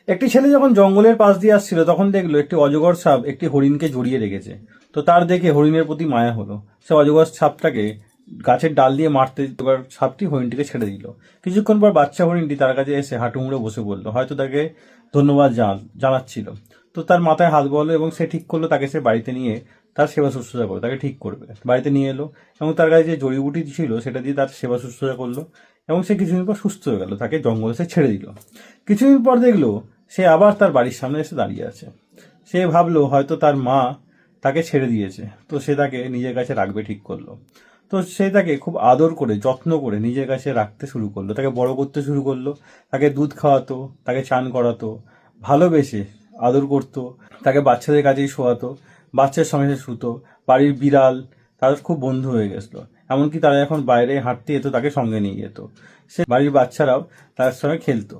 একটি ছেলে যখন জঙ্গলের পাশ দিয়ে আসছিল তখন দেখলো একটি অজগর সাপ একটি হরিণকে জড়িয়ে রেখেছে। তো তার দেখে হরিণের প্রতি মায়া হলো। সে অজগর সাপটাকে গাছের ডাল দিয়ে মারতে অজগর সাপটি হরিণটিকে ছেড়ে দিল। কিছুক্ষণ পর বাচ্চা হরিণটি তার কাছে এসে হাঁটু মুড়ে বসে পড়লো, হয়তো তাকে ধন্যবাদ জানাচ্ছিল। তো তার মাথায় হাত বললো এবং সে ঠিক করলো তাকে সে বাড়িতে নিয়ে তার সেবা শুশ্রূষা করবে, তাকে ঠিক করবে। বাড়িতে নিয়ে এলো এবং তার কাছে যে জড়িবুটি ছিল সেটা দিয়ে তার সেবা শুশ্রূষা করলো এবং সে কিছুদিন পর সুস্থ হয়ে গেল, তাকে জঙ্গলে সে ছেড়ে দিল। কিছুদিন পর দেখলো সে আবার তার বাড়ির সামনে এসে দাঁড়িয়ে আছে। সে ভাবলো হয়তো তার মা তাকে ছেড়ে দিয়েছে, তো সে তাকে নিজের কাছে রাখবে ঠিক করলো। তো সে তাকে খুব আদর করে যত্ন করে নিজের কাছে রাখতে শুরু করলো, তাকে বড় করতে শুরু করলো। তাকে দুধ খাওয়াতো, তাকে চান করাতো, ভালোবেসে আদর করতো, তাকে বাচ্চাদের কাছেই শোয়াতো, বাচ্চার সঙ্গে সে শুতো। বাড়ির বিড়াল তাদের খুব বন্ধু হয়ে গেছিলো, এমনকি তারা যখন বাইরে হাঁটতে যেত তাকে সঙ্গে নিয়ে যেত। সে বাড়ির বাচ্চারাও তার সঙ্গে খেলতো,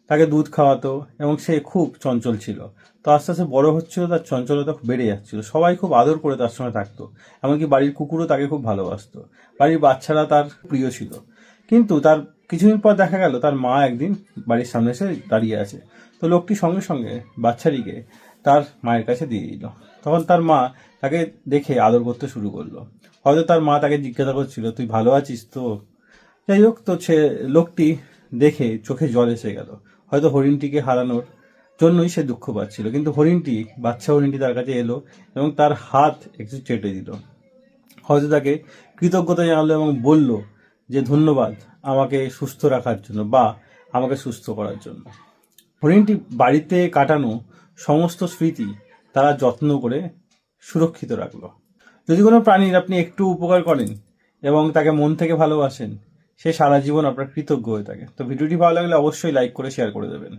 তাকে দুধ খাওয়াতো এবং সে খুব চঞ্চল ছিল। তো আস্তে আস্তে বড় হচ্ছিল, তার চঞ্চলতা বেড়ে যাচ্ছিল, সবাই খুব আদর করে তার সঙ্গে থাকতো, এমনকি বাড়ির কুকুরও তাকে খুব ভালোবাসতো। বাড়ির বাচ্চারা তার প্রিয় ছিল। কিন্তু তার কিছুদিন পর দেখা গেল তার মা একদিন বাড়ির সামনে এসে দাঁড়িয়ে আছে। তো লোকটি সঙ্গে সঙ্গে বাচ্চাটিকে তার মায়ের কাছে দিয়ে দিল। তখন তার মা তাকে দেখে আদর করতে শুরু করলো। হয়তো তার মা তাকে জিজ্ঞাসা করছিল, তুই ভালো আছিস তো? যাই হোক, তো সে লোকটি দেখে চোখে জল এসে গেল। হয়তো হরিণটিকে হারানোর জন্যই সে দুঃখ পাচ্ছিল, কিন্তু বাচ্চা হরিণটি তার কাছে এলো এবং তার হাত একটু চেটে দিল। হয়তো তাকে কৃতজ্ঞতা জানালো এবং বলল যে ধন্যবাদ আমাকে সুস্থ রাখার জন্য বা আমাকে সুস্থ করার জন্য। হরিণটি বাড়িতে কাটানো সমস্ত স্মৃতি তারা যত্ন করে সুরক্ষিত রাখলো। যদি কোনো প্রাণীর আপনি একটু উপকার করেন এবং তাকে মন থেকে ভালোবাসেন, সে সারা জীবন আপনার কৃতজ্ঞ হয়ে থাকে। তো ভিডিওটি ভালো লাগলে অবশ্যই লাইক করে শেয়ার করে দেবেন।